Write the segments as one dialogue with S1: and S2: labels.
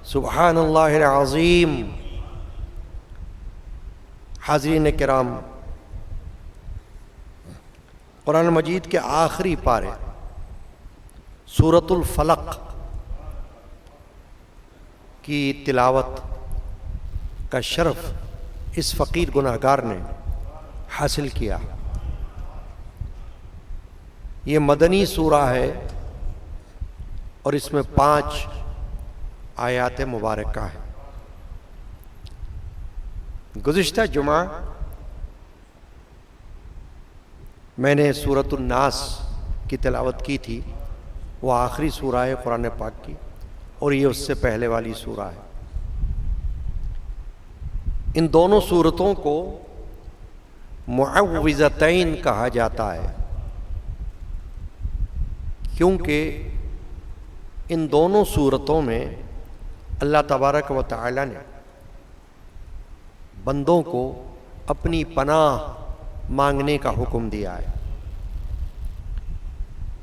S1: سبحان اللہ العظیم۔ حاضرین کرام، قرآن مجید کے آخری پارے سورۃ الفلق کی تلاوت کا شرف اس فقیر گناہگار نے حاصل کیا۔ یہ مدنی سورہ ہے اور اس میں 5 آیات مبارکہ ہیں۔ گزشتہ جمعہ میں نے سورۃ الناس کی تلاوت کی تھی، وہ آخری سورہ ہے قرآن پاک کی، اور یہ اس سے پہلے والی سورہ ہے۔ ان دونوں سورتوں کو معوذتین کہا جاتا ہے، کیونکہ ان دونوں سورتوں میں اللہ تبارک و تعالی نے بندوں کو اپنی پناہ مانگنے کا حکم دیا ہے۔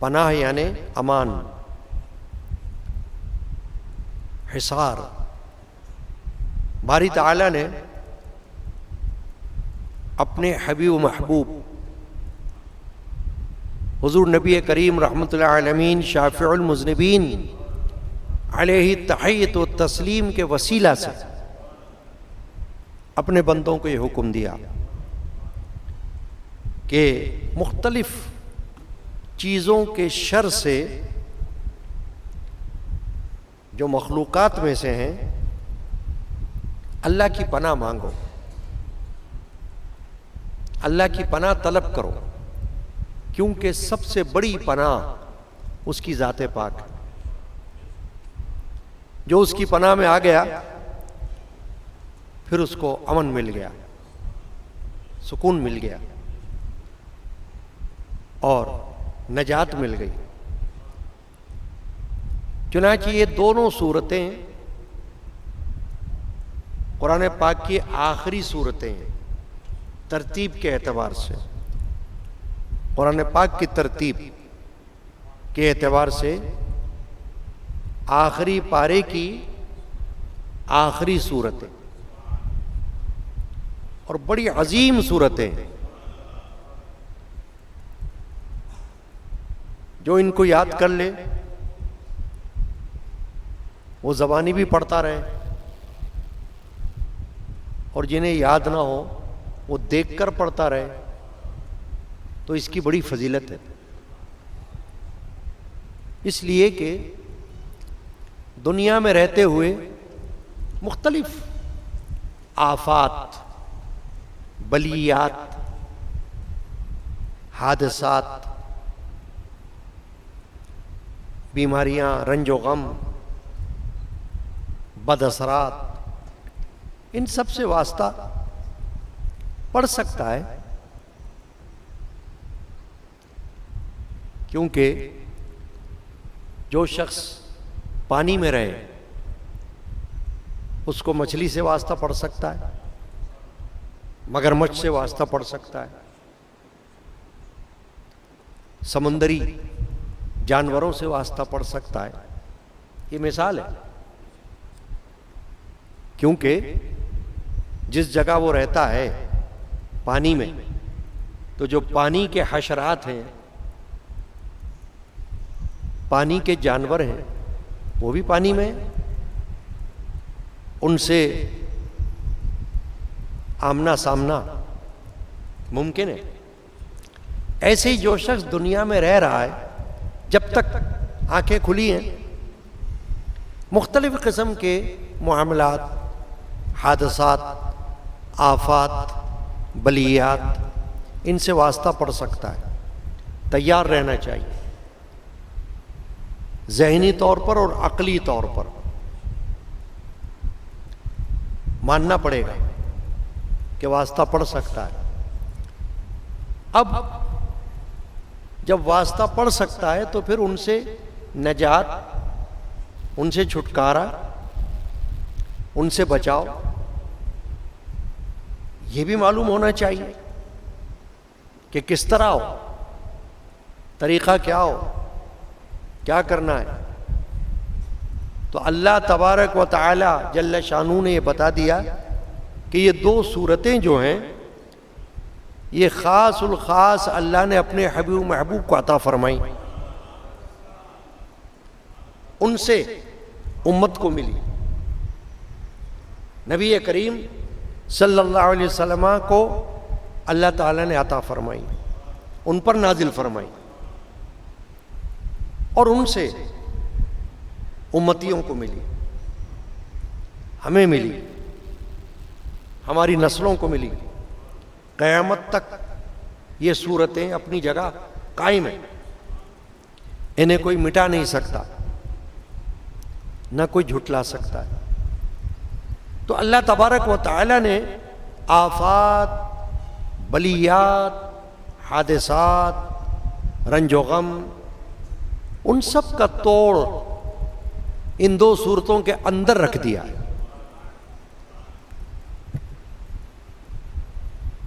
S1: پناہ یعنی امان، حصار۔ باری تعالی نے اپنے حبیب و محبوب حضور نبی کریم رحمۃ اللہ علیہ شافع المذنبین علیہ التحیۃ والتسلیم کے وسیلہ سے اپنے بندوں کو یہ حکم دیا کہ مختلف چیزوں کے شر سے جو مخلوقات میں سے ہیں اللہ کی پناہ مانگو، اللہ کی پناہ طلب کرو، کیونکہ سب سے بڑی پناہ اس کی ذات پاک ہے۔ جو اس کی پناہ میں آ گیا پھر اس کو امن مل گیا، سکون مل گیا اور نجات مل گئی۔ چنانچہ یہ دونوں صورتیں قرآن پاک کی آخری صورتیں ہیں ترتیب کے اعتبار سے۔ قرآن پاک کی ترتیب کے اعتبار سے آخری پارے کی آخری صورتیں اور بڑی عظیم صورتیں، جو ان کو یاد کر لے وہ زبانی بھی پڑھتا رہے، اور جنہیں یاد نہ ہو وہ دیکھ کر پڑھتا رہے، تو اس کی بڑی فضیلت ہے۔ اس لیے کہ دنیا میں رہتے ہوئے مختلف آفات، بلیات، حادثات، بیماریاں، رنج و غم، بد اثرات، ان سب سے واسطہ پڑھ سکتا ہے، کیونکہ جو شخص پانی میں رہے اس کو مچھلی سے واسطہ پڑ سکتا ہے، مگرمچھ سے واسطہ پڑ سکتا ہے، سمندری جانوروں سے واسطہ پڑ سکتا ہے۔ یہ مثال ہے، کیونکہ جس جگہ وہ رہتا ہے پانی میں، تو جو پانی کے حشرات ہیں، پانی کے جانور ہیں، وہ بھی پانی میں ہیں، ان سے آمنا سامنا ممکن ہے۔ ایسے ہی جو شخص دنیا میں رہ رہا ہے، جب تک آنکھیں کھلی ہیں، مختلف قسم کے معاملات، حادثات، آفات، بلیات، ان سے واسطہ پڑ سکتا ہے۔ تیار رہنا چاہیے، ذہنی طور پر اور عقلی طور پر ماننا پڑے گا کہ واسطہ پڑ سکتا ہے۔ اب جب واسطہ پڑ سکتا ہے تو پھر ان سے نجات، ان سے چھٹکارا، ان سے بچاؤ، یہ بھی معلوم ہونا چاہیے کہ کس طرح ہو، طریقہ کیا ہو، کیا کرنا ہے۔ تو اللہ تبارک و تعالی جل شانہ نے یہ بتا دیا کہ یہ دو صورتیں جو ہیں یہ خاص الخاص اللہ نے اپنے حبیب محبوب کو عطا فرمائی، ان سے امت کو ملی۔ نبی کریم صلی اللہ علیہ وسلم کو اللہ تعالیٰ نے عطا فرمائی، ان پر نازل فرمائی، اور ان سے امتیوں کو ملی، ہمیں ملی، ہماری نسلوں کو ملی۔ قیامت تک یہ صورتیں اپنی جگہ قائم ہیں، انہیں کوئی مٹا نہیں سکتا، نہ کوئی جھٹلا سکتا ہے۔ تو اللہ تبارک و تعالی نے آفات، بلیات، حادثات، رنج و غم، ان سب کا توڑ ان دو صورتوں کے اندر رکھ دیا ہے۔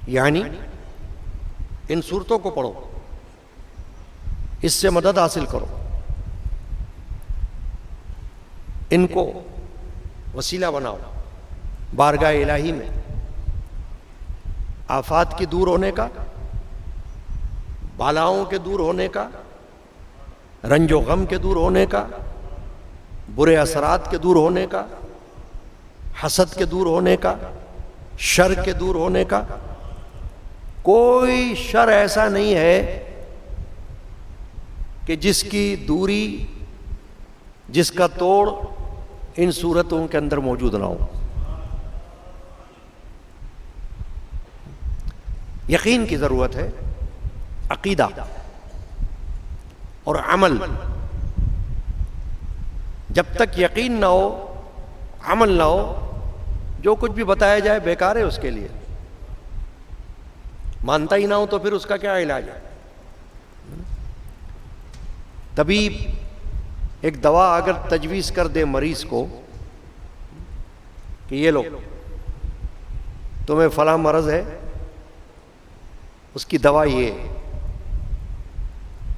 S1: یعنی ان صورتوں کو پڑھو، اس سے مدد حاصل کرو، ان کو وسیلہ بناؤ بارگاہ الہی میں آفات کے دور ہونے کا، بالاؤں کے دور ہونے کا، رنج و غم کے دور ہونے کا، برے اثرات کے دور ہونے کا، حسد کے دور ہونے کا، شر کے دور ہونے کا۔ کوئی شر ایسا نہیں ہے کہ جس کی دوری، جس کا توڑ ان صورتوں کے اندر موجود نہ ہو۔ یقین کی ضرورت ہے، عقیدہ اور عمل۔ جب تک یقین نہ ہو، عمل نہ ہو، جو کچھ بھی بتایا جائے بیکار ہے اس کے لیے۔ مانتا ہی نہ ہو تو پھر اس کا کیا علاج ہے؟ طبیب ایک دوا اگر تجویز کر دے مریض کو کہ یہ لو تمہیں فلاں مرض ہے، اس کی دوا یہ ہے،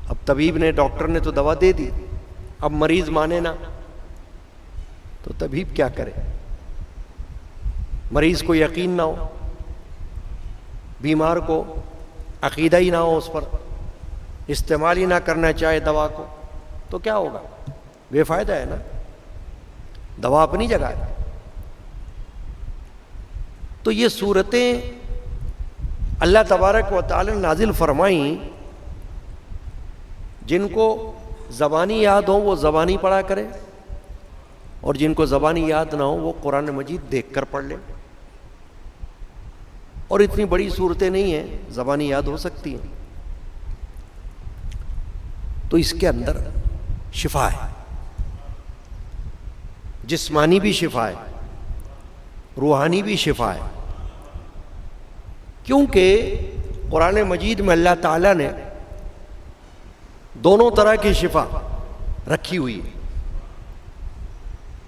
S1: اب طبیب نے، ڈاکٹر نے تو دوا دے دی، اب مریض مانے نہ تو طبیب کیا کرے؟ مریض کو یقین نہ ہو، بیمار کو عقیدہ ہی نہ ہو، اس پر استعمال ہی نہ کرنا چاہے دوا کو، تو کیا ہوگا؟ بے فائدہ ہے نا۔ دوا اپنی جگہ ہے۔ تو یہ صورتیں اللہ تبارک و تعالی نے نازل فرمائیں، جن کو زبانی یاد ہو وہ زبانی پڑھا کرے، اور جن کو زبانی یاد نہ ہو وہ قرآن مجید دیکھ کر پڑھ لے۔ اور اتنی بڑی صورتیں نہیں ہیں، زبانی یاد ہو سکتی ہیں۔ تو اس کے اندر شفا ہے، جسمانی بھی شفا ہے، روحانی بھی شفا ہے، کیونکہ قرآن مجید میں اللہ تعالیٰ نے دونوں طرح کی شفا رکھی ہوئی ہے۔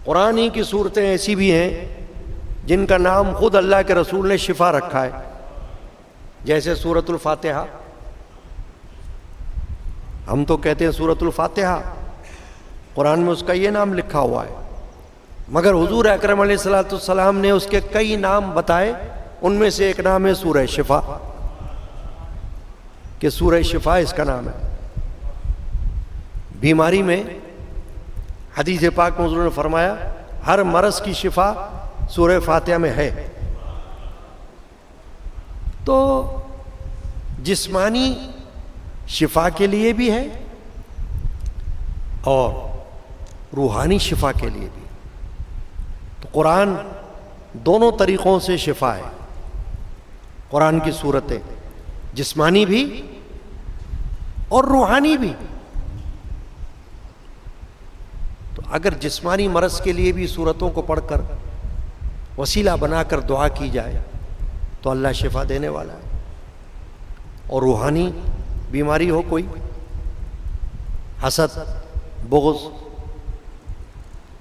S1: قرآن ہی کی صورتیں ایسی بھی ہیں جن کا نام خود اللہ کے رسول نے شفا رکھا ہے، جیسے سورۃ الفاتحہ۔ ہم تو کہتے ہیں سورۃ الفاتحہ، قرآن میں اس کا یہ نام لکھا ہوا ہے، مگر حضور اکرم علیہ الصلوۃ والسلام نے اس کے کئی نام بتائے، ان میں سے ایک نام ہے سورہ شفا، کہ سورہ شفا اس کا نام ہے۔ بیماری میں حدیث پاک میں حضور نے فرمایا ہر مرض کی شفا سورہ فاتحہ میں ہے۔ تو جسمانی شفا کے لیے بھی ہے اور روحانی شفا کے لیے بھی۔ تو قرآن دونوں طریقوں سے شفا ہے۔ قرآن کی صورتیں جسمانی بھی اور روحانی بھی۔ تو اگر جسمانی مرض کے لیے بھی صورتوں کو پڑھ کر وسیلہ بنا کر دعا کی جائے تو اللہ شفا دینے والا ہے، اور روحانی بیماری ہو کوئی، حسد، بغض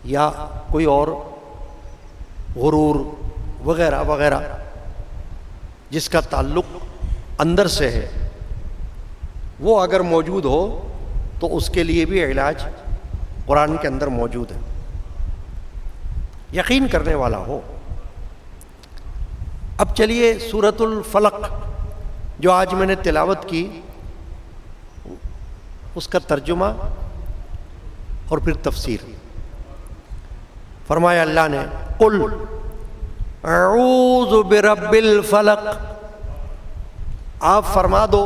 S1: یا کوئی اور غرور وغیرہ وغیرہ جس کا تعلق اندر سے ہے، وہ اگر موجود ہو تو اس کے لیے بھی علاج قرآن کے اندر موجود ہے۔ یقین کرنے والا ہو۔ اب چلیے سورۃ الفلق جو آج میں نے تلاوت کی اس کا ترجمہ اور پھر تفسیر۔ فرمایا اللہ نے قل اعوذ برب الفلق، آپ فرما دو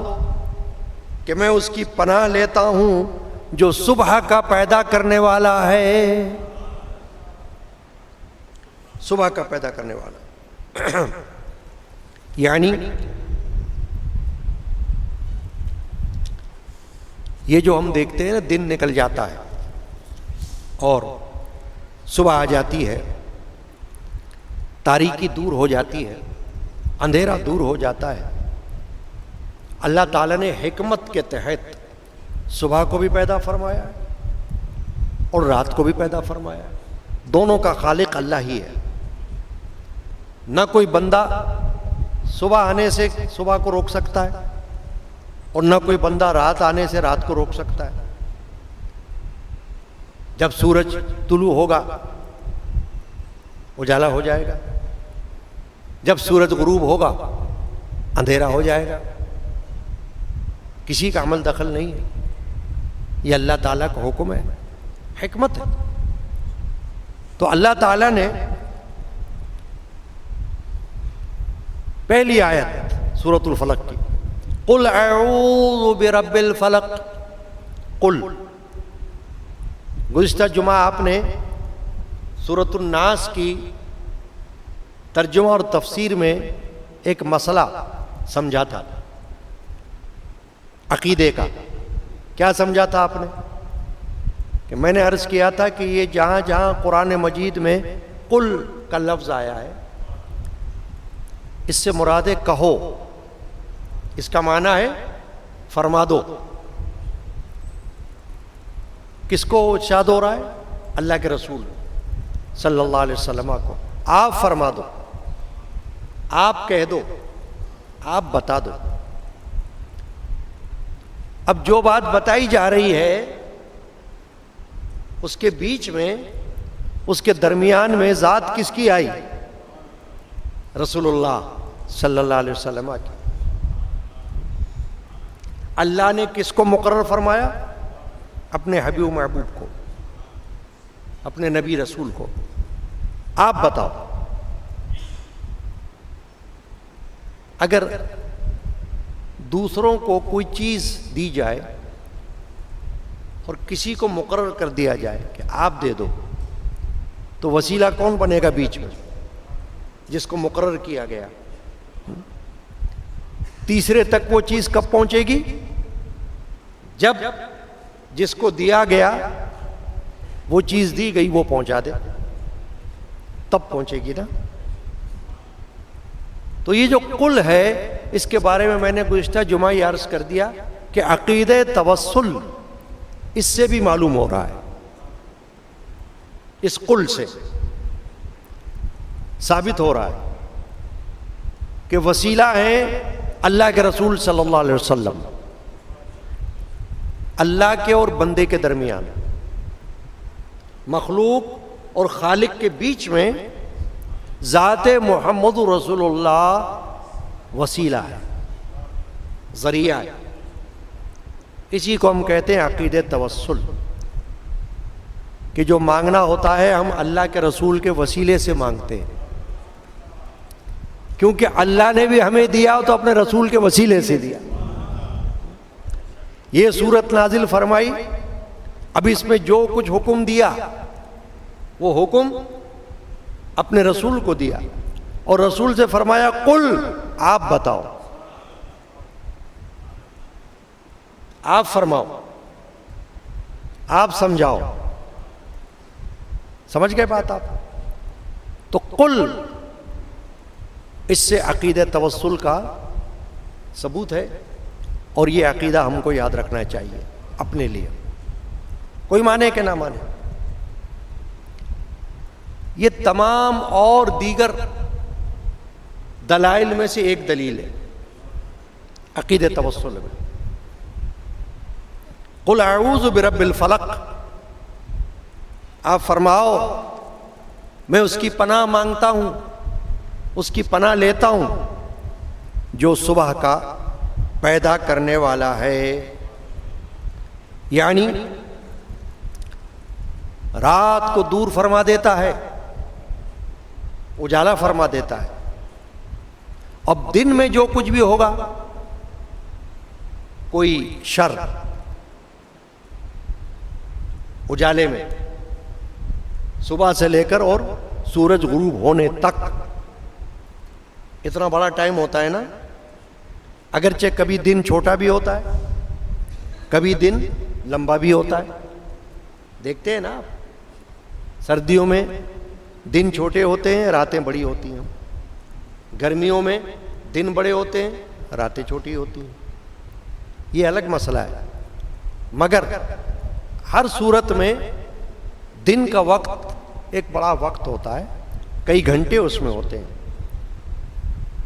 S1: کہ میں اس کی پناہ لیتا ہوں جو صبح کا پیدا کرنے والا ہے، صبح کا پیدا کرنے والا یعنی یہ جو ہم دیکھتے ہیں نا، دن نکل جاتا ہے اور صبح آ جاتی ہے، تاریکی دور ہو جاتی ہے، اندھیرا دور ہو جاتا ہے۔ اللہ تعالیٰ نے حکمت کے تحت صبح کو بھی پیدا فرمایا ہے اور رات کو بھی پیدا فرمایا ہے۔ دونوں کا خالق اللہ ہی ہے۔ نہ کوئی بندہ صبح آنے سے صبح کو روک سکتا ہے اور نہ کوئی بندہ رات آنے سے رات کو روک سکتا ہے۔ جب سورج طلوع ہوگا اجالا ہو جائے گا، جب سورج غروب ہوگا اندھیرا ہو جائے گا۔ کسی کا عمل دخل نہیں ہے، یہ اللہ تعالیٰ کا حکم ہے، حکمت ہے۔ تو اللہ تعالیٰ نے پہلی آیت سورۃ الفلق کی قل اعوذ برب الفلق، قل، گزشتہ جمعہ آپ نے سورۃ الناس کی ترجمہ اور تفسیر میں ایک مسئلہ سمجھا تھا عقیدے کا۔ کیا سمجھا تھا آپ نے؟ کہ میں نے عرض کیا تھا کہ یہ جہاں جہاں قرآن مجید میں قل کا لفظ آیا ہے، اس سے مراد ہے کہو، اس کا معنی ہے فرما دو۔ کس کو ارشاد ہو رہا ہے؟ اللہ کے رسول صلی اللہ علیہ وسلم کو آپ فرما دو، آپ کہہ دو، آپ بتا دو۔ اب جو بات بتائی جا رہی ہے اس کے بیچ میں، اس کے درمیان میں ذات کس کی آئی؟ رسول اللہ صلی اللہ علیہ وسلم کی۔ اللہ نے کس کو مقرر فرمایا؟ اپنے حبیب محبوب کو، اپنے نبی رسول کو۔ آپ بتاؤ، اگر دوسروں کو کوئی چیز دی جائے اور کسی کو مقرر کر دیا جائے کہ آپ دے دو، تو وسیلہ کون بنے گا بیچ میں؟ جس کو مقرر کیا گیا۔ تیسرے تک وہ چیز کب پہنچے گی؟ جب جس کو دیا گیا وہ چیز دی گئی وہ پہنچا دے، تب پہنچے گی نا۔ تو یہ جو قل ہے اس کے بارے میں نے گزشتہ جمعہ یہ عرض کر دیا کہ عقیدہ توسل اس سے بھی معلوم ہو رہا ہے، اس قل سے ثابت ہو رہا ہے کہ وسیلہ ہے اللہ کے رسول صلی اللہ علیہ وسلم، اللہ کے اور بندے کے درمیان، مخلوق اور خالق کے بیچ میں ذات محمد رسول اللہ وسیلہ ہے، ذریعہ ہے۔ اسی کو ہم کہتے ہیں عقیدہ توسل، کہ جو مانگنا ہوتا ہے ہم اللہ کے رسول کے وسیلے سے مانگتے ہیں، کیونکہ اللہ نے بھی ہمیں دیا تو اپنے رسول کے وسیلے سے دیا۔ یہ سورت نازل فرمائی، اب اس میں جو کچھ حکم دیا وہ حکم اپنے رسول کو دیا، اور رسول سے فرمایا قل، آپ بتاؤ، آپ فرماؤ، آپ سمجھاؤ۔ سمجھ گئے بات آپ؟ تو قل اس سے عقیدہ توسل کا ثبوت ہے، اور یہ عقیدہ ہم کو یاد رکھنا چاہیے اپنے لیے، کوئی مانے کہ نہ مانے۔ یہ تمام اور دیگر دلائل میں سے ایک دلیل ہے عقیدہ توسل میں۔ قل اعوذ برب الفلق، آپ فرماؤ میں اس کی پناہ مانگتا ہوں، اس کی پناہ لیتا ہوں جو صبح کا پیدا کرنے والا ہے، یعنی رات کو دور فرما دیتا ہے، اجالا فرما دیتا ہے۔ اب دن میں جو کچھ بھی ہوگا، کوئی شر اجالے میں صبح سے لے کر اور سورج غروب ہونے تک اتنا بڑا ٹائم ہوتا ہے نا، اگرچہ کبھی دن چھوٹا بھی ہوتا ہے، کبھی دن لمبا بھی ہوتا ہے۔ دیکھتے ہیں نا آپ، سردیوں میں دن چھوٹے ہوتے ہیں، راتیں بڑی ہوتی ہیں، گرمیوں میں دن بڑے ہوتے ہیں، راتیں چھوٹی ہوتی ہیں، یہ الگ مسئلہ ہے۔ مگر ہر صورت میں دن کا وقت ایک بڑا وقت ہوتا ہے، کئی گھنٹے اس میں ہوتے ہیں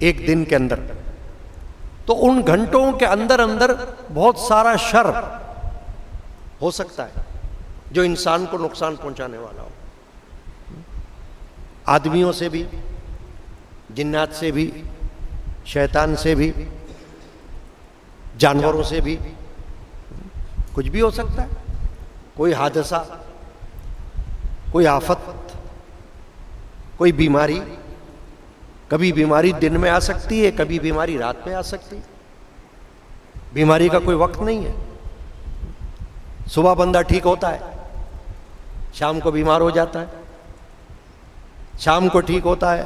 S1: ایک دن کے اندر، تو ان گھنٹوں کے اندر اندر بہت سارا شر ہو سکتا ہے جو انسان کو نقصان پہنچانے والا ہو، آدمیوں سے بھی، جنات سے بھی، شیطان سے بھی، جانوروں سے بھی، کچھ بھی ہو سکتا ہے، کوئی حادثہ، کوئی آفت، کوئی بیماری۔ کبھی بیماری دن میں آ سکتی ہے، کبھی بیماری رات میں آ سکتی ہے، بیماری کا کوئی وقت نہیں ہے۔ صبح بندہ ٹھیک ہوتا ہے، شام کو بیمار ہو جاتا ہے، شام کو ٹھیک ہوتا ہے،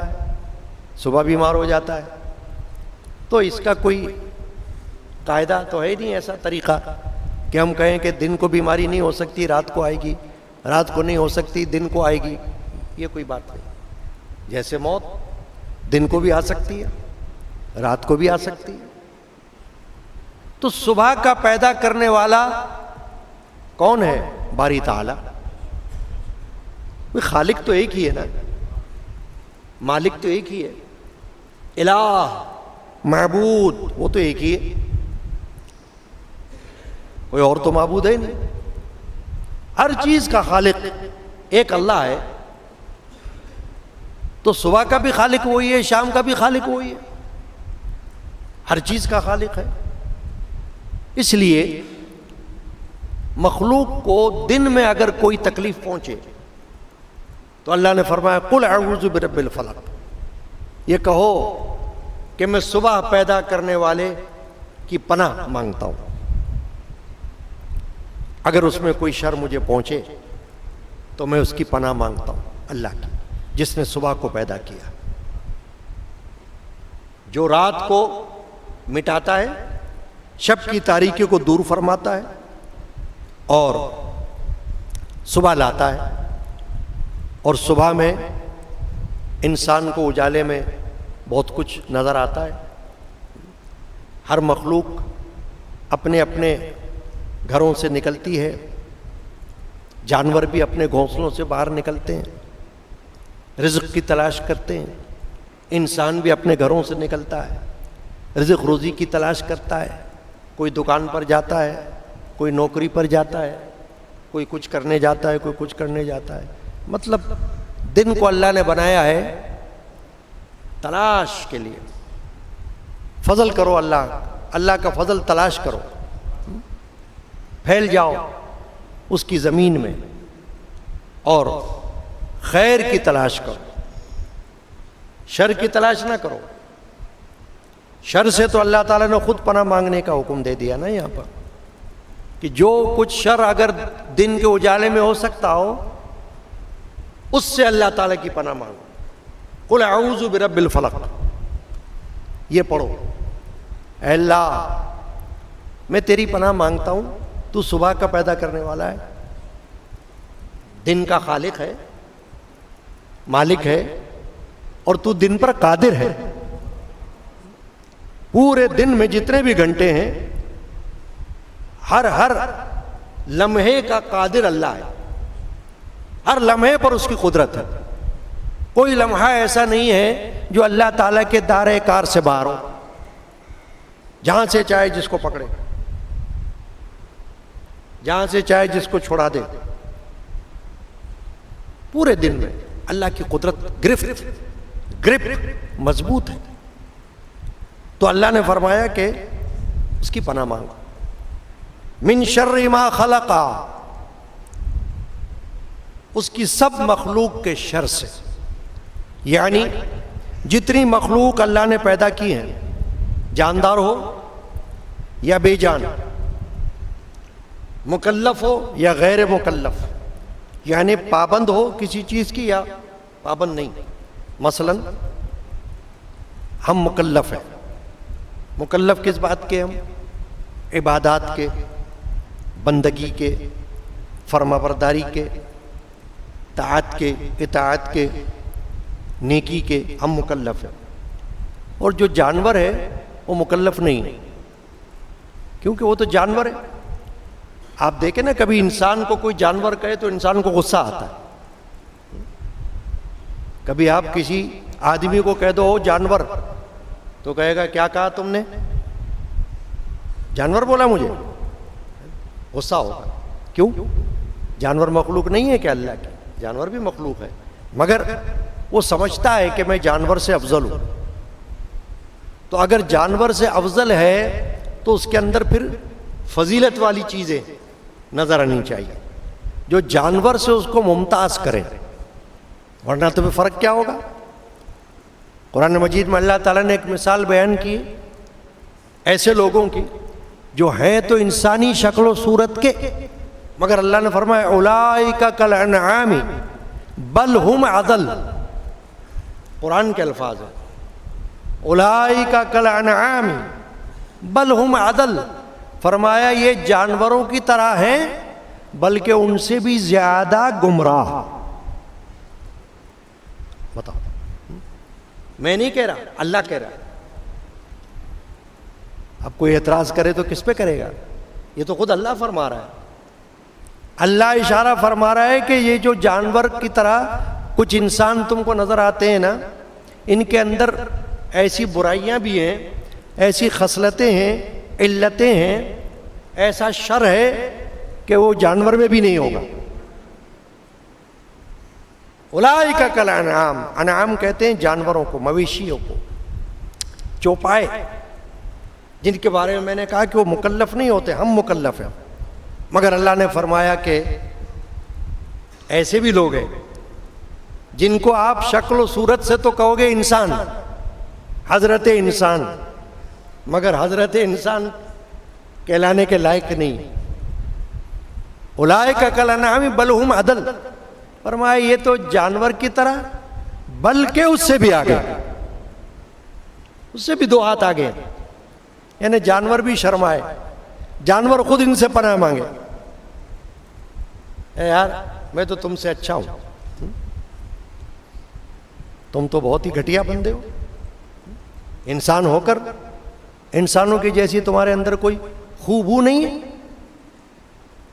S1: صبح بیمار ہو جاتا ہے۔ تو اس کا کوئی قاعدہ تو ہے نہیں، ایسا طریقہ کہ ہم کہیں کہ دن کو بیماری نہیں ہو سکتی، رات کو آئے گی، رات کو نہیں ہو سکتی، دن کو آئے گی، یہ کوئی بات نہیں۔ جیسے موت دن کو بھی آ سکتی ہے، رات کو بھی آ سکتی ہے۔ تو صبح کا پیدا کرنے والا کون ہے؟ باری تعالیٰ۔ خالق تو ایک ہی ہے نا، مالک تو ایک ہی ہے، الہ، معبود وہ تو ایک ہی ہے، کوئی اور تو معبود ہے نہیں۔ ہر چیز کا خالق ایک اللہ ہے، تو صبح کا بھی خالق وہی ہے، شام کا بھی خالق وہی ہے، ہر چیز کا خالق ہے۔ اس لیے مخلوق کو دن میں اگر کوئی تکلیف پہنچے تو اللہ نے فرمایا قل اعوذ برب الفلق، یہ کہو کہ میں صبح پیدا کرنے والے کی پناہ مانگتا ہوں، اگر اس میں کوئی شر مجھے پہنچے تو میں اس کی پناہ مانگتا ہوں، اللہ کی، جس نے صبح کو پیدا کیا، جو رات کو مٹاتا ہے، شب کی تاریکی کو دور فرماتا ہے اور صبح لاتا ہے، اور صبح میں انسان کو اجالے میں بہت کچھ نظر آتا ہے۔ ہر مخلوق اپنے اپنے گھروں سے نکلتی ہے، جانور بھی اپنے گھونسلوں سے باہر نکلتے ہیں، رزق کی تلاش کرتے ہیں، انسان بھی اپنے گھروں سے نکلتا ہے، رزق روزی کی تلاش کرتا ہے، کوئی دکان پر جاتا ہے، کوئی نوکری پر جاتا ہے، کوئی کچھ کرنے جاتا ہے، کوئی کچھ کرنے جاتا ہے۔ مطلب دن کو اللہ نے بنایا ہے تلاش کے لیے۔ فضل کرو اللہ کا فضل تلاش کرو، پھیل جاؤ اس کی زمین میں اور خیر کی تلاش کرو، شر کی تلاش نہ کرو۔ شر سے تو اللہ تعالیٰ نے خود پناہ مانگنے کا حکم دے دیا نا یہاں پر، کہ جو کچھ شر اگر دن کے اجالے میں ہو سکتا ہو اس سے اللہ تعالیٰ کی پناہ مانگو۔ قل اعوذ برب الفلق، یہ پڑھو، اے اللہ میں تیری پناہ مانگتا ہوں، تو صبح کا پیدا کرنے والا ہے، دن کا خالق ہے، مالک ہے، اور تو دن پر قادر ہے۔ پورے دن میں جتنے بھی گھنٹے ہیں ہر لمحے کا قادر اللہ ہے، ہر لمحے پر اس کی قدرت ہے۔ کوئی لمحہ ایسا نہیں ہے جو اللہ تعالیٰ کے دائرۂ کار سے باہر ہو، جہاں سے چاہے جس کو پکڑے، جہاں سے چاہے جس کو چھڑا دے۔ پورے دن میں اللہ کی قدرت گرپ مضبوط ہے. تو اللہ نے فرمایا کہ اس کی پناہ مانگو. من شر ما خلق، اس کی سب مخلوق کے شر سے، یعنی جتنی مخلوق اللہ نے پیدا کی ہیں، جاندار ہو یا بے جان، مکلف ہو یا غیر مکلف، یعنی پابند ہو کسی چیز کی یا پابند نہیں. مثلا ہم مکلف ہیں. مکلف کس بات کے؟ ہم عبادات کے، بندگی کے، فرما برداری کے، طاعت کے، اطاعت کے، نیکی کے، ہم مکلف ہیں. اور جو جانور ہے وہ مکلف نہیں ہے، کیونکہ وہ تو جانور ہے. آپ دیکھیں نا، کبھی انسان کو کوئی جانور کہے تو انسان کو غصہ آتا ہے. کبھی آپ کسی آدمی کو کہہ دو جانور، تو کہے گا کیا کہا تم نے؟ جانور بولا مجھے، غصہ ہوگا. کیوں؟ جانور مخلوق نہیں ہے کہ اللہ کی؟ جانور بھی مخلوق ہے، مگر وہ سمجھتا ہے کہ میں جانور سے افضل ہوں. تو اگر جانور سے افضل ہے تو اس کے اندر پھر فضیلت والی چیزیں نظر آنی چاہیے جو جانور سے اس کو ممتاز کریں، ورنہ تو پھر فرق کیا ہوگا؟ قرآن مجید میں اللہ تعالیٰ نے ایک مثال بیان کی ایسے لوگوں کی جو ہیں تو انسانی شکل و صورت کے، مگر اللہ نے فرمایا اولئک کالانعام بل ہم اضل. قرآن کے الفاظ ہیں، اولئک کالانعام بل ہم اضل. فرمایا یہ جانوروں کی طرح ہیں بلکہ ان سے بھی زیادہ گمراہ. بتاؤ، میں نہیں کہہ رہا، اللہ کہہ رہا. اب کوئی اعتراض کرے تو کس پہ کرے گا؟ یہ تو خود اللہ فرما رہا ہے. اللہ اشارہ فرما رہا ہے کہ یہ جو جانور کی طرح کچھ انسان تم کو نظر آتے ہیں نا، ان کے اندر ایسی برائیاں بھی ہیں، ایسی خصلتیں ہیں، علتیں ہیں، ایسا شر ہے کہ وہ جانور میں بھی نہیں ہوگا. اولئک کالانعام، انعام کہتے ہیں جانوروں کو، مویشیوں کو، چوپائے، جن کے بارے میں میں نے کہا کہ وہ مکلف نہیں ہوتے، ہم مکلف ہیں. مگر اللہ نے فرمایا کہ ایسے بھی لوگ ہیں جن کو آپ شکل و صورت سے تو کہو گے انسان، حضرت انسان، مگر حضرت انسان کہلانے کے لائق نہیں. اولئک کالانعام بل ہم اضل. فرمایا یہ تو جانور کی طرح بلکہ اس سے بھی آگے، اس سے بھی 2 ہاتھ آگے. یعنی جانور بھی شرمائے، جانور خود ان سے پناہ مانگے، اے یار میں تو تم سے اچھا ہوں، تم تو بہت ہی گھٹیا بندے ہو، انسان ہو کر انسانوں کی جیسی تمہارے اندر کوئی خوبو نہیں ہے،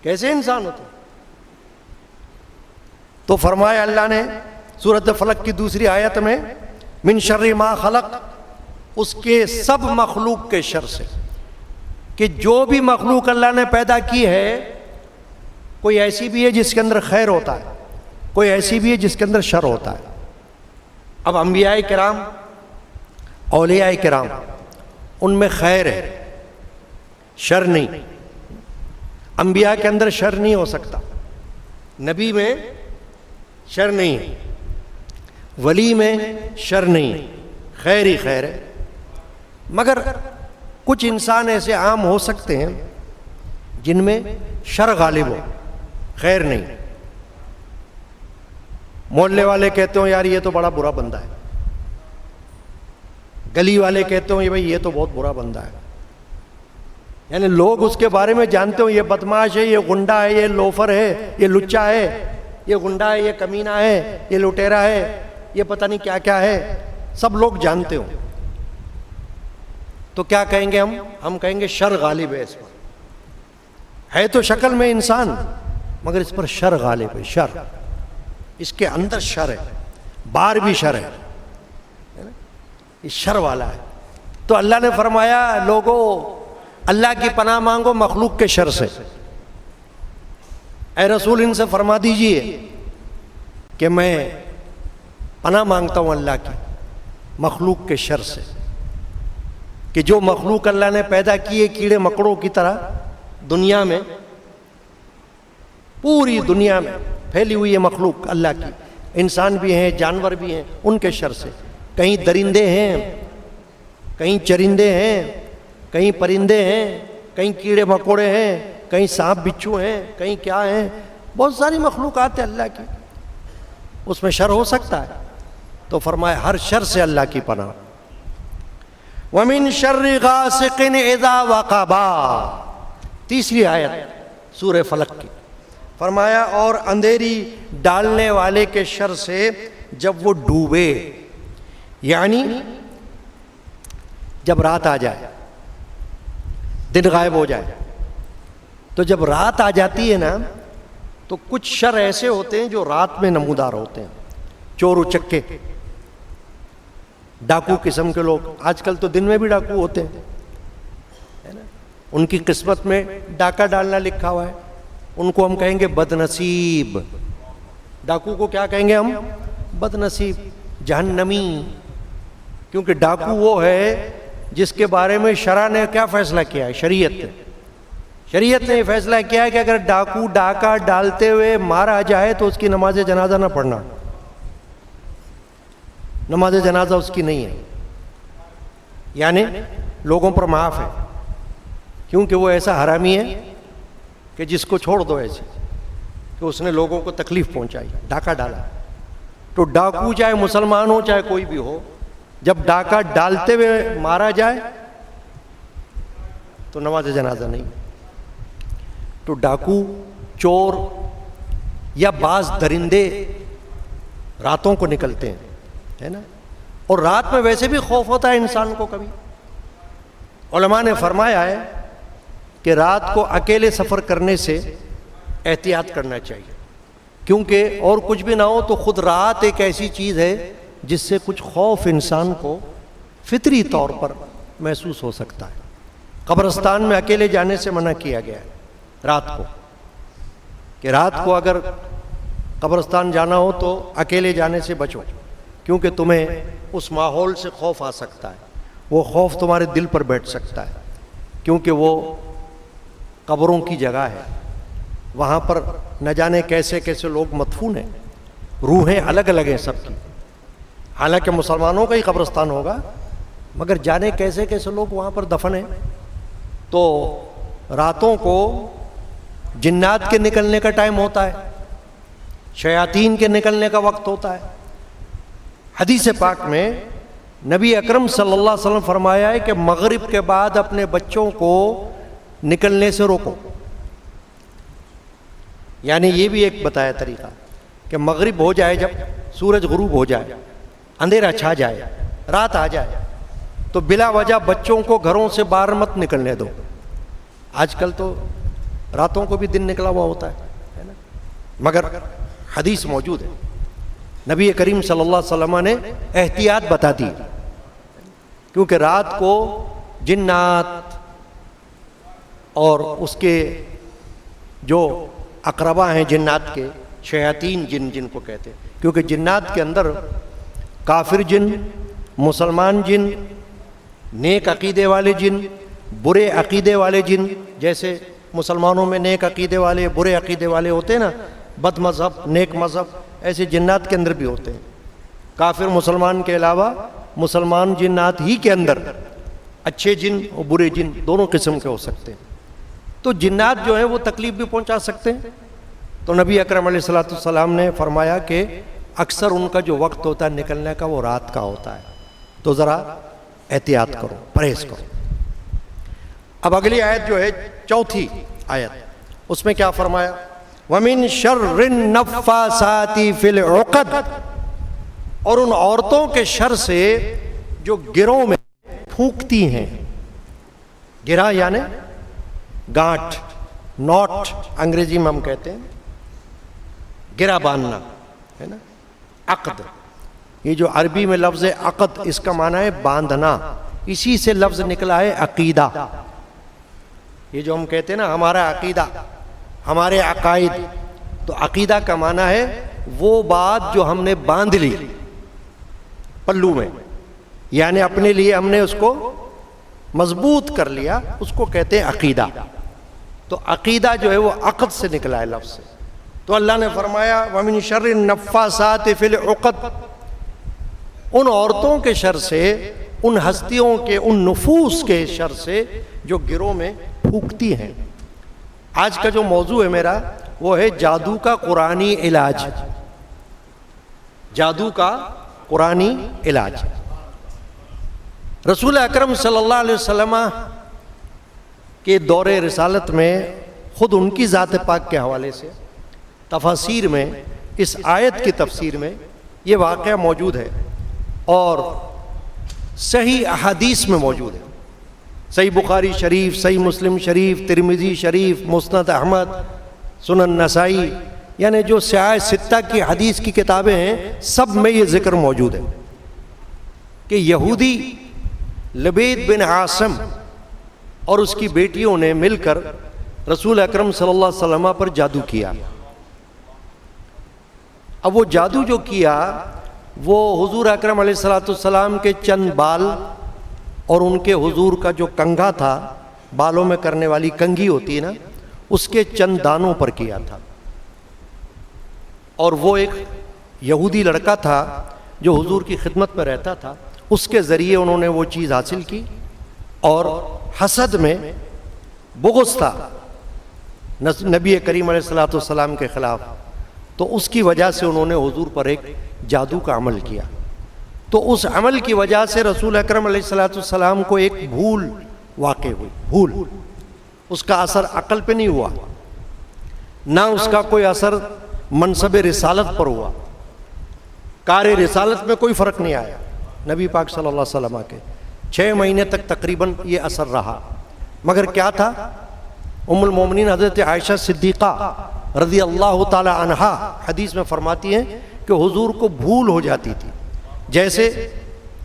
S1: کیسے انسان ہو تم؟ تو فرمایا اللہ نے سورۃ فلق کی دوسری آیت میں من شر ما خلق، اس کے سب مخلوق کے شر سے، کہ جو بھی مخلوق اللہ نے پیدا کی ہے، کوئی ایسی بھی ہے جس کے اندر خیر ہوتا ہے، کوئی ایسی بھی ہے جس کے اندر شر ہوتا ہے. اب انبیاء کرام، اولیاء کرام، ان میں خیر ہے، شر نہیں. انبیاء کے اندر شر نہیں ہو سکتا، نبی میں شر نہیں ہے، ولی میں شر نہیں ہے، خیر ہی خیر ہے. مگر کچھ انسان ایسے عام ہو سکتے ہیں جن میں شر غالب ہو، خیر نہیں. محلے والے کہتے ہوں یار یہ تو بڑا برا بندہ ہے، گلی والے کہتے ہوں بھائی یہ تو بہت برا بندہ ہے، یعنی لوگ اس کے بارے میں جانتے ہوں یہ بدماش ہے، یہ گنڈا ہے، یہ لوفر ہے، یہ لچا ہے، یہ گنڈا ہے، یہ کمینہ ہے، یہ لٹیرا ہے، یہ پتہ نہیں کیا کیا ہے، سب لوگ جانتے ہوں. تو کیا کہیں گے ہم کہیں گے شر غالب ہے اس پر. ہے تو شکل میں انسان مگر اس پر شر غالب ہے، شر اس کے اندر شر ہے، باہر بھی شر ہے، یہ شر والا ہے. تو اللہ نے فرمایا لوگوں اللہ کی پناہ مانگو مخلوق کے شر سے. اے رسول ان سے فرما دیجئے کہ میں پناہ مانگتا ہوں اللہ کی مخلوق کے شر سے، کہ جو مخلوق اللہ نے پیدا کیے کیڑے مکڑوں کی طرح دنیا میں، پوری دنیا میں پھیلی ہوئی ہے مخلوق اللہ کی، انسان بھی ہیں جانور بھی ہیں، ان کے شر سے، کہیں درندے ہیں، کہیں چرندے ہیں، کہیں پرندے ہیں، کہیں کیڑے مکوڑے ہیں، کہیں سانپ بچھو ہیں، کہیں کیا ہیں، بہت ساری مخلوقات ہیں اللہ کی، اس میں شر ہو سکتا ہے، تو فرمایا ہر شر سے اللہ کی پناہ۔ وَمِن شَرِّ غَاسِقٍ إِذَا وَقَبَ، تیسری آیت سورہ فلق کی، فرمایا اور اندھیری ڈالنے والے کے شر سے جب وہ ڈوبے، یعنی جب رات آ جائے، دن غائب ہو جائے، تو جب رات آ جاتی ہے نا تو کچھ شر ایسے ہوتے ہیں جو رات میں نمودار ہوتے ہیں، چور اچکے، ڈاکو قسم کے لوگ، آج کل تو دن میں بھی ڈاکو ہوتے ہیں، ان کی قسمت میں ڈاکہ ڈالنا لکھا ہوا ہے، ان کو ہم کہیں گے بد نصیب، ڈاکو کو کیا کہیں گے ہم؟ بد نصیب، جہنمی، کیونکہ ڈاکو وہ ہے جس کے بارے میں شرع نے کیا فیصلہ کیا ہے؟ شریعت نے یہ فیصلہ کیا ہے کہ اگر ڈاکو ڈاکہ ڈالتے ہوئے مارا جائے تو اس کی نماز جنازہ نہ پڑھنا، نماز جنازہ اس کی نہیں ہے، یعنی لوگوں پر معاف ہے، کیونکہ وہ ایسا حرامی ہے کہ جس کو چھوڑ دو ایسے کہ اس نے لوگوں کو تکلیف پہنچائی، ڈاکہ ڈالا، تو ڈاکو چاہے مسلمان ہو چاہے کوئی بھی ہو، جب ڈاکہ ڈالتے ہوئے مارا جائے تو نماز جنازہ نہیں۔ تو ڈاکو، چور یا بعض درندے راتوں کو نکلتے ہیں، ہے نا، اور رات میں ویسے بھی خوف ہوتا ہے انسان کو کبھی۔ علماء نے فرمایا ہے کہ رات کو اکیلے سفر کرنے سے احتیاط کرنا چاہیے، کیونکہ اور کچھ بھی نہ ہو تو خود رات ایک ایسی چیز ہے جس سے کچھ خوف انسان کو فطری طور پر محسوس ہو سکتا ہے۔ قبرستان میں اکیلے جانے سے منع کیا گیا ہے رات کو، کہ رات کو اگر قبرستان جانا ہو تو اکیلے جانے سے بچو، کیونکہ تمہیں اس ماحول سے خوف آ سکتا ہے، وہ خوف تمہارے دل پر بیٹھ سکتا ہے، کیونکہ وہ قبروں کی جگہ ہے، وہاں پر نہ جانے کیسے کیسے لوگ مدفون ہیں، روحیں الگ الگ ہیں سب کی، حالانکہ مسلمانوں کا ہی قبرستان ہوگا مگر جانے کیسے کیسے لوگ وہاں پر دفن ہیں۔ تو راتوں کو جنات کے نکلنے کا ٹائم ہوتا ہے، شیاطین کے نکلنے کا وقت ہوتا ہے۔ حدیث پاک میں نبی اکرم صلی اللہ علیہ وسلم فرمایا ہے کہ مغرب کے بعد اپنے بچوں کو نکلنے سے روکو، یعنی یہ بھی ایک بتایا طریقہ کہ مغرب ہو جائے، جب سورج غروب ہو جائے، اندھیرا چھا جائے، رات آ جائے، تو بلا وجہ بچوں کو گھروں سے باہر مت نکلنے دو۔ آج کل تو راتوں کو بھی دن نکلا ہوا ہوتا ہے نا، مگر حدیث موجود ہے، نبی کریم صلی اللہ علیہ وسلم نے احتیاط بتا دی، کیونکہ رات کو جنات اور اس کے جو اقربا ہیں جنات کے، شیاطین جن کو کہتے ہیں، کیونکہ جنات کے اندر کافر جن، مسلمان جن، نیک عقیدے والے جن، برے عقیدے والے جن، جیسے مسلمانوں میں نیک عقیدے والے برے عقیدے والے ہوتے ہیں نا، بد مذہب نیک مذہب، ایسے جنات کے اندر بھی ہوتے ہیں۔ کافر مسلمان کے علاوہ مسلمان جنات ہی کے اندر اچھے جن اور برے جن دونوں قسم کے ہو سکتے ہیں، تو جنات جو ہیں وہ تکلیف بھی پہنچا سکتے ہیں۔ تو نبی اکرم علیہ الصلوۃ والسلام نے فرمایا کہ اکثر ان کا جو وقت ہوتا ہے نکلنے کا وہ رات کا ہوتا ہے، تو ذرا احتیاط کرو، پرہیز کرو۔ اب اگلی آیت جو ہے چوتھی آیت، اس میں کیا فرمایا؟ وَمِن شَرِّ النَّفَّاثَاتِ فِي الْعُقَدِ، اور ان عورتوں کے شر سے جو گروں میں پھونکتی ہیں، گرہ یعنی گانٹھ، نوٹ انگریزی میں ہم کہتے ہیں، گرہ باندھنا ہے نا، عقد، یہ جو عربی میں لفظ عقد اس کا معنی ہے باندھنا، اسی سے لفظ نکلا ہے عقیدہ۔ یہ جو ہم کہتے ہیں نا ہمارا عقیدہ، ہمارے عقائد، تو عقیدہ کا معنی ہے وہ بات جو ہم نے باندھ لی، پلو میں، یعنی اپنے لیے ہم نے اس کو مضبوط کر لیا، اس کو کہتے ہیں عقیدہ۔ تو عقیدہ جو ہے وہ عقد سے نکلا ہے لفظ سے۔ تو اللہ نے فرمایا وَمِن شَرِّ النَّفَّاثَاتِ فِي الْعُقَدِ، ان عورتوں کے شر سے، ان ہستیوں کے، ان نفوس کے شر سے جو گروہ میں پھونکتی ہیں۔ آج کا جو موضوع ہے میرا وہ ہے جادو کا قرآنی علاج۔ جادو کا قرآنی علاج۔ رسول اکرم صلی اللہ علیہ وسلم کے دور رسالت میں خود ان کی ذات پاک کے حوالے سے تفاسیر میں، اس آیت کی تفسیر میں یہ واقعہ موجود ہے، اور صحیح احادیث میں موجود ہے۔ صحیح بخاری شریف، صحیح مسلم شریف، ترمذی شریف، مسند احمد، سنن نسائی، یعنی جو سیاہ ستہ کی حدیث کی کتابیں ہیں سب میں یہ ذکر موجود ہے کہ یہودی لبید بن عاصم اور اس کی بیٹیوں نے مل کر رسول اکرم صلی اللہ علیہ وسلم پر جادو کیا۔ اب وہ جادو جو کیا وہ حضور اکرم علیہ الصلوۃ والسلام کے چند بال اور ان کے حضور کا جو کنگھا تھا، بالوں میں کرنے والی کنگھی ہوتی ہے نا، اس کے چند دانوں پر کیا تھا۔ اور وہ ایک یہودی لڑکا تھا جو حضور کی خدمت میں رہتا تھا، اس کے ذریعے انہوں نے وہ چیز حاصل کی، اور حسد میں بغض تھا نبی کریم علیہ الصلوۃ والسلام کے خلاف، تو اس کی وجہ سے انہوں نے حضور پر ایک جادو کا عمل کیا۔ تو اس عمل کی وجہ سے رسول اکرم علیہ الصلوۃ والسلام کو ایک بھول واقع ہوئی، بھول۔ اس کا اثر عقل پہ نہیں ہوا، نہ اس کا کوئی اثر منصب رسالت پر ہوا، کار رسالت میں کوئی فرق نہیں آیا نبی پاک صلی اللہ علیہ وسلم کے۔ 6 مہینے تک تقریباً یہ اثر رہا، مگر کیا تھا؟ ام المومنین حضرت عائشہ صدیقہ رضی اللہ تعالی عنہا حدیث میں فرماتی ہیں کہ حضور کو بھول ہو جاتی تھی، جیسے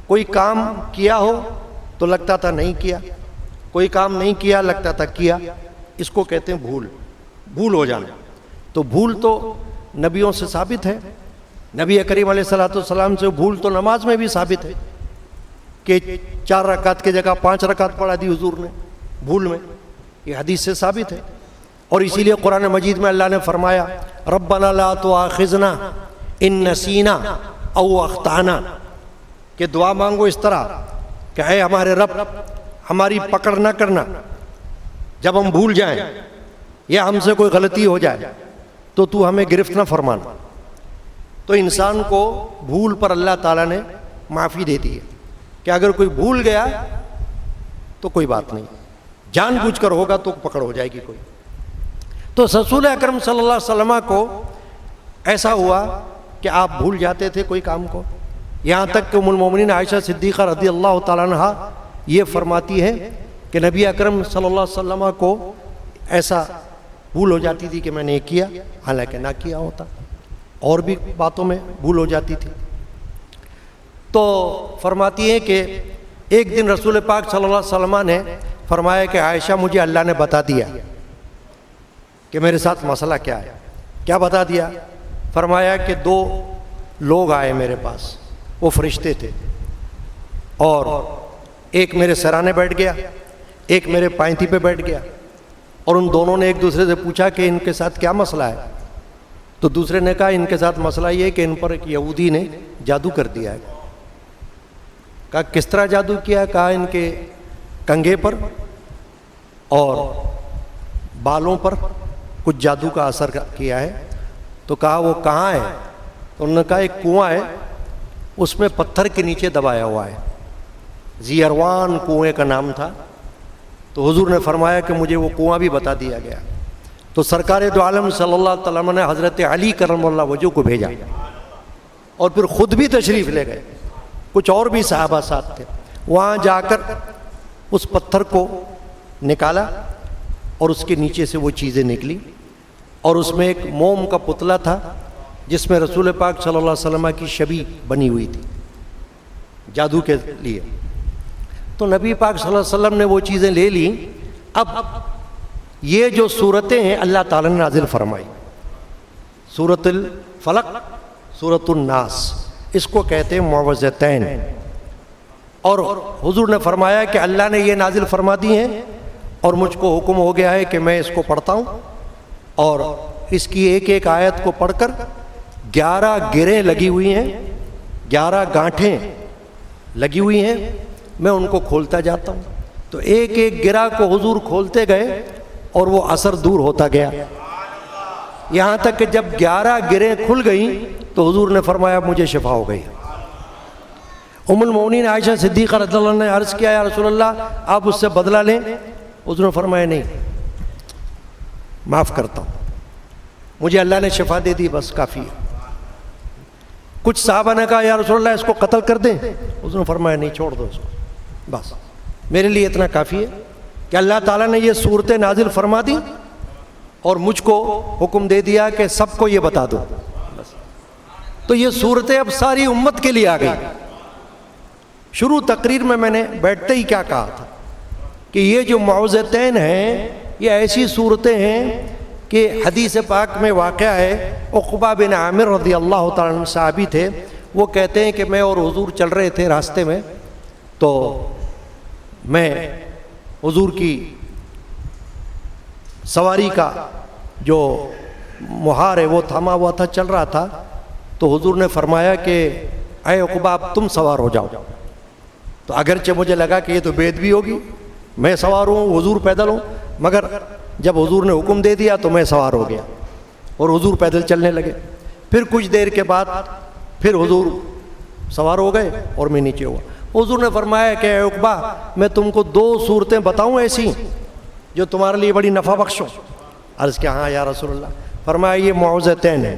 S1: کوئی کام کیا ہو تو لگتا تھا نہیں کیا، کوئی کام نہیں کیا لگتا تھا کیا۔ اس کو کہتے ہیں بھول، بھول ہو جانا۔ تو بھول تو نبیوں سے ثابت ہے، نبی کریم علیہ الصلوۃ والسلام سے بھول تو نماز میں بھی ثابت ہے کہ 4 رکعت کی جگہ 5 رکعت پڑھا دی حضور نے بھول میں، یہ حدیث سے ثابت ہے۔ اور اسی لیے قرآن مجید میں اللہ نے فرمایا ربنا لا تؤاخذنا ان نسینا او اخطانا، کہ دعا مانگو اس طرح کہ اے ہمارے رب ہماری پکڑ نہ کرنا جب ہم بھول جائیں یا ہم سے کوئی غلطی ہو جائے تو ہمیں گرفت نہ فرمانا۔ تو انسان کو بھول پر اللہ تعالیٰ نے معافی دے دی ہے کہ اگر کوئی بھول گیا تو کوئی بات نہیں، جان بوجھ کر ہوگا تو پکڑ ہو جائے گی کوئی۔ تو رسول اکرم صلی اللہ علیہ وسلم کو ایسا ہوا کہ آپ بھول جاتے تھے کوئی کام کو، یہاں تک کہ ام المومنین عائشہ صدیقہ رضی اللہ تعالیٰ عنہا یہ فرماتی ہے کہ نبی اکرم صلی اللہ علیہ وسلم کو ایسا بھول ہو جاتی تھی کہ میں نے کیا حالانکہ نہ کیا ہوتا، اور بھی باتوں میں بھول ہو جاتی تھی۔ تو فرماتی ہیں کہ ایک دن رسول پاک صلی اللہ علیہ وسلم نے فرمایا کہ عائشہ مجھے اللہ نے بتا دیا کہ میرے ساتھ مسئلہ کیا ہے۔ کیا بتا دیا؟ فرمایا کہ 2 لوگ آئے میرے پاس، وہ فرشتے تھے، اور ایک میرے سرانے بیٹھ گیا، ایک میرے پائنتی پہ بیٹھ گیا، اور ان دونوں نے ایک دوسرے سے پوچھا کہ ان کے ساتھ کیا مسئلہ ہے؟ تو دوسرے نے کہا ان کے ساتھ مسئلہ یہ ہے کہ ان پر ایک یہودی نے جادو کر دیا ہے۔ کہا کس طرح جادو کیا؟ کہا ان کے کنگھے پر اور بالوں پر کچھ جادو کا اثر کیا ہے۔ تو کہا وہ کہاں ہے؟ تو انہوں نے کہا ایک کنواں ہے، اس میں پتھر کے نیچے دبایا ہوا ہے، زیروان کنویں کا نام تھا۔ تو حضور نے فرمایا کہ مجھے وہ کنواں بھی بتا دیا گیا۔ تو سرکار دو عالم صلی اللہ علیہ وسلم نے حضرت علی کرم اللہ وجہ کو بھیجا، اور پھر خود بھی تشریف لے گئے، کچھ اور بھی صحابہ ساتھ تھے۔ وہاں جا کر اس پتھر کو نکالا اور اس کے نیچے سے وہ چیزیں نکلی، اور اس میں ایک موم کا پتلا تھا جس میں رسول پاک صلی اللہ علیہ وسلم کی شبیہ بنی ہوئی تھی جادو کے لیے۔ تو نبی پاک صلی اللہ علیہ وسلم نے وہ چیزیں لے لیں۔ اب یہ جو صورتیں ہیں اللہ تعالیٰ نے نازل فرمائی، سورۃ الفلق، سورۃ الناس، اس کو کہتے ہیں معوذتین. اور حضور نے فرمایا کہ اللہ نے یہ نازل فرما دی ہیں اور مجھ کو حکم ہو گیا ہے کہ میں اس کو پڑھتا ہوں، اور اس کی ایک ایک آیت کو پڑھ کر 11 گریں لگی ہوئی ہیں، 11 گانٹھیں لگی ہوئی ہیں، میں ان کو کھولتا جاتا ہوں. تو ایک ایک گرہ کو حضور کھولتے گئے اور وہ اثر دور ہوتا گیا، یہاں تک کہ جب 11 گریں کھل گئیں تو حضور نے فرمایا مجھے شفا ہو گئی. ام المؤمنین عائشہ صدیقہ رضی اللہ عنہ نے عرض کیا یا رسول اللہ آپ اس سے بدلہ لیں؟ حضور نے فرمایا نہیں، معاف کرتا ہوں، مجھے اللہ نے شفا دے دی، بس کافی ہے. کچھ صحابہ نے کہا یا رسول اللہ اس کو قتل کر دیں؟ حضور نے فرمایا نہیں، چھوڑ دو اس کو، بس میرے لیے اتنا کافی ہے کہ اللہ تعالیٰ نے یہ صورتیں نازل فرما دی اور مجھ کو حکم دے دیا کہ سب کو یہ بتا دو. تو یہ صورتیں اب ساری امت کے لیے آ گئی. شروع تقریر میں نے بیٹھتے ہی کیا کہا تھا کہ یہ جو معوذتین ہیں یہ ایسی صورتیں ہیں کہ حدیث پاک میں واقعہ ہے، عقبہ بن عامر رضی اللہ تعالیٰ عنہ صحابی تھے، وہ کہتے ہیں کہ میں اور حضور چل رہے تھے راستے میں، تو میں حضور کی سواری کا جو مہار ہے وہ تھاما ہوا تھا، چل رہا تھا. تو حضور نے فرمایا کہ اے عقبہ اب تم سوار ہو جاؤ. تو اگرچہ مجھے لگا کہ یہ تو بے ادبی ہوگی، میں سوار ہوں حضور پیدل ہوں، مگر جب حضور نے حکم دے دیا تو میں سوار ہو گیا اور حضور پیدل چلنے لگے. پھر کچھ دیر کے بعد پھر حضور سوار ہو گئے اور میں نیچے ہوا. حضور نے فرمایا کہ اے عقبہ میں تم کو 2 صورتیں بتاؤں ایسی جو تمہارے لیے بڑی نفع بخش ہو؟ عرض کیا ہاں یا رسول اللہ. فرمایا یہ معوذتین ہیں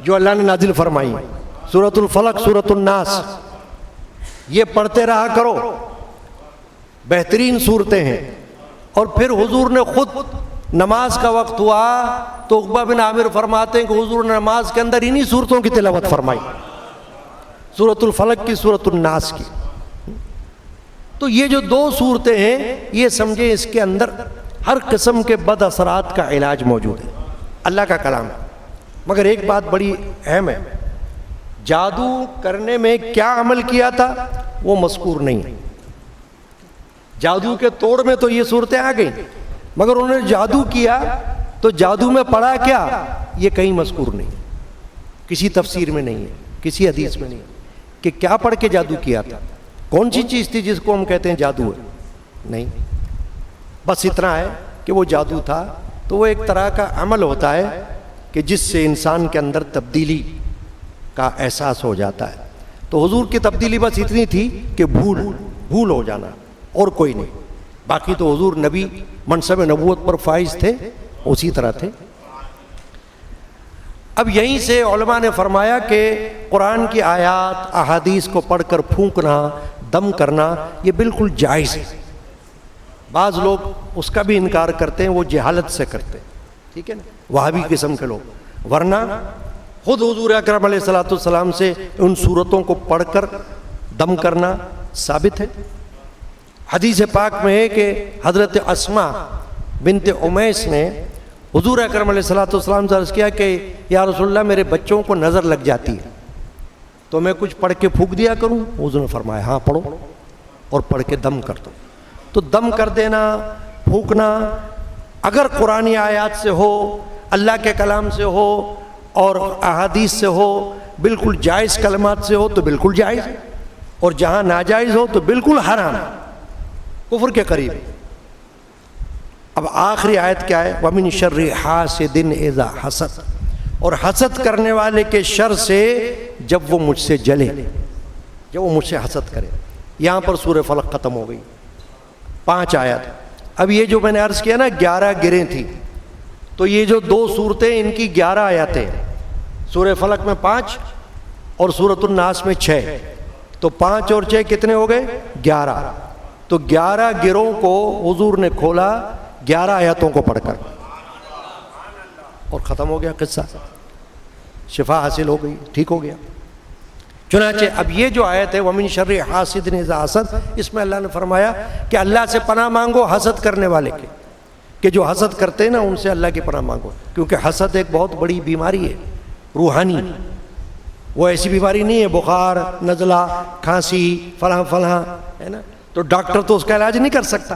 S1: جو اللہ نے نازل فرمائی، سورۃ الفلق، سورۃ الناس، یہ پڑھتے رہا کرو، بہترین صورتیں ہیں. اور پھر حضور نے خود نماز کا وقت ہوا تو عقبہ بن عامر فرماتے ہیں کہ حضور نے نماز کے اندر انہی صورتوں کی تلاوت فرمائی، سورۃ الفلق کی، سورۃ الناس کی. تو یہ جو 2 صورتیں ہیں یہ سمجھیں اس کے اندر ہر قسم کے بد اثرات کا علاج موجود ہے، اللہ کا کلام ہے. مگر ایک بات بڑی اہم ہے، جادو کرنے میں کیا عمل کیا تھا وہ مذکور نہیں ہے. جادو کے توڑ میں تو یہ صورتیں آ گئیں، مگر انہوں نے جادو کیا تو جادو میں پڑھا کیا یہ کہیں مذکور نہیں، کسی تفسیر میں نہیں ہے، کسی حدیث میں نہیں ہے کہ کیا پڑھ کے جادو کیا تھا، کون سی چیز تھی جس کو ہم کہتے ہیں جادو ہے. نہیں، بس اتنا ہے کہ وہ جادو تھا. تو وہ ایک طرح کا عمل ہوتا ہے کہ جس سے انسان کے اندر تبدیلی کا احساس ہو جاتا ہے. تو حضور کی تبدیلی بس اتنی تھی کہ بھول ہو جانا اور کوئی نہیں. باقی تو حضور نبی منصب نبوت پر فائز تھے، اسی طرح تھے. اب یہیں سے علماء نے فرمایا کہ قرآن کی آیات احادیث کو پڑھ کر پھونکنا، دم کرنا یہ بالکل جائز ہے. بعض لوگ اس کا بھی انکار کرتے ہیں، وہ جہالت سے کرتے ہیں، ٹھیک ہے نا، وہابی قسم کے لوگ. ورنہ خود حضور اکرم علیہ الصلوۃ والسلام سے ان صورتوں کو پڑھ کر دم کرنا ثابت ہے. حدیث پاک میں ہے کہ حضرت اسماء بنت امیس نے حضور اکرم علیہ الصلوۃ والسلام سے عرض کیا کہ یا رسول اللہ میرے بچوں کو نظر لگ جاتی ہے تو میں کچھ پڑھ کے پھونک دیا کروں؟ حضور نے فرمایا ہاں پڑھو اور پڑھ کے دم کر دو. تو دم کر دینا، پھونکنا اگر قرآنی آیات سے ہو، اللہ کے کلام سے ہو اور احادیث سے ہو، بالکل جائز کلمات سے ہو تو بالکل جائز، اور جہاں ناجائز ہو تو بالکل حرام، کفر کے قریب. اب آخری آیت کیا ہے؟ وَمِن شَرِّ حَاسِدٍ إِذَا حَسَدَ، اور حسد کرنے والے کے شر سے جب وہ مجھ سے جلے، جب وہ مجھ سے حسد کرے. یہاں پر سورہ فلق ختم ہو گئی، 5 آیات. اب یہ جو میں نے عرض کیا نا 11 گریں تھی، تو یہ جو 2 صورتیں ان کی 11 آیاتیں، سورہ فلق میں 5 اور سورۃ الناس میں 6، تو 5 اور 6 کتنے ہو گئے؟ 11. تو 11 گروں کو حضور نے کھولا 11 آیاتوں کو پڑھ کر، اور ختم ہو گیا قصہ، شفا حاصل ہو گئی، ٹھیک ہو گیا. چنانچہ اب یہ جو آیت ہے وَمِن شَرِّ حَاسِدٍ إِذَا حَسَدَ، اس میں اللہ نے فرمایا کہ اللہ سے پناہ مانگو حسد کرنے والے کے، کہ جو حسد کرتے ہیں نا ان سے اللہ کی پناہ مانگو، کیونکہ حسد ایک بہت بڑی بیماری ہے روحانی. وہ ایسی بیماری نہیں ہے بخار، نزلہ، کھانسی، فلاں فلاں ہے نا، تو ڈاکٹر تو اس کا علاج نہیں کر سکتا.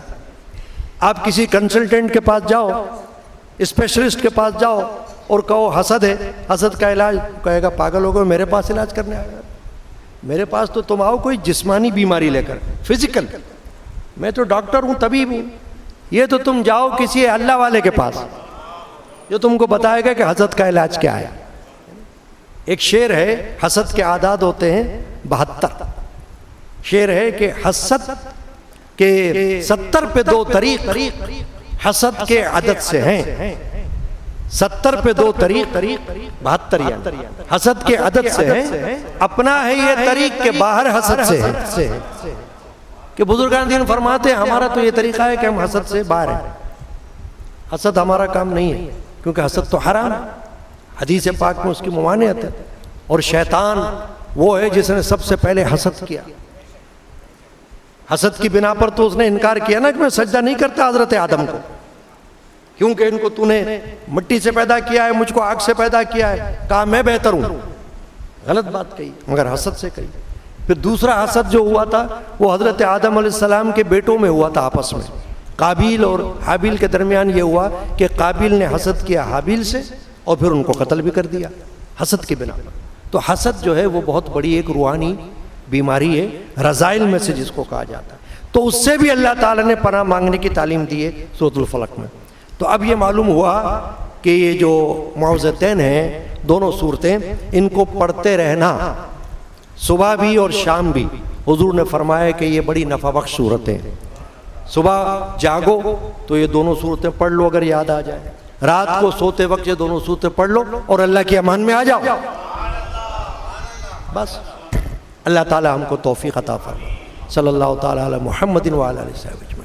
S1: آپ کسی کنسلٹنٹ کے پاس جاؤ، اسپیشلسٹ کے پاس جاؤ اور کہو حسد ہے، حسد کا علاج، کہے گا پاگل ہو گئے، میرے پاس علاج کرنے آئے گا. میرے پاس تو تم آؤ کوئی جسمانی بیماری لے کر، فزیکل. میں تو ڈاکٹر ہوں، طبیب ہوں. یہ تو تم جاؤ کسی اللہ والے کے پاس جو تم کو بتائے گا کہ حسد کا علاج کیا ہے. ایک شعر ہے، حسد کے اعداد ہوتے ہیں 72. شعر ہے کہ حسد کے 70 پہ 2 طریق حسد کے عدد سے ہیں. 70 پہ 2 طریق 72 یعنی حسد کے عدد سے ہیں. اپنا ہے یہ طریق کے باہر حسد سے ہے. کہ بزرگان دین فرماتے ہیں ہمارا تو یہ طریقہ ہے کہ ہم حسد سے باہر ہیں. حسد ہمارا کام نہیں ہے، کیونکہ حسد تو حرام ہے. حدیث پاک میں اس کی ممانعت ہے. اور شیطان وہ ہے جس نے سب سے پہلے حسد کیا. حسد کی بنا پر تو اس نے انکار کیا نا کہ میں سجدہ نہیں کرتا حضرت آدم کو، کیونکہ ان کو تو نے مٹی سے پیدا کیا ہے، مجھ کو آگ سے پیدا کیا ہے. کہا میں بہتر ہوں. غلط بات کہی، مگر حسد سے کہی. پھر دوسرا حسد جو ہوا تھا وہ حضرت آدم علیہ السلام کے بیٹوں میں ہوا تھا آپس میں. قابیل اور حابیل کے درمیان یہ ہوا کہ قابیل نے حسد کیا حابیل سے اور پھر ان کو قتل بھی کر دیا حسد کی بنا پر. تو حسد جو ہے وہ بہت بڑی ایک روحانی بیماری ہے، رذائل میں سے جس کو کہا جاتا ہے. تو اس سے بھی اللہ تعالیٰ نے پناہ مانگنے کی تعلیم دی ہے سورۃ الفلق میں. تو اب یہ معلوم ہوا کہ یہ جو معوذتین ہیں، دونوں صورتیں، ان کو پڑھتے رہنا صبح بھی اور شام بھی. حضور نے فرمایا کہ یہ بڑی نفع بخش صورتیں. صبح جاگو تو یہ دونوں صورتیں پڑھ لو اگر یاد آ جائے. رات کو سوتے وقت یہ دونوں صورتیں پڑھ لو اور اللہ کی امان میں آ جاؤ. بس اللہ تعالی ہم کو توفیق عطا فرمائے. صلی اللہ تعالی علی محمد و علی آلہ وصحبہ اجمعین.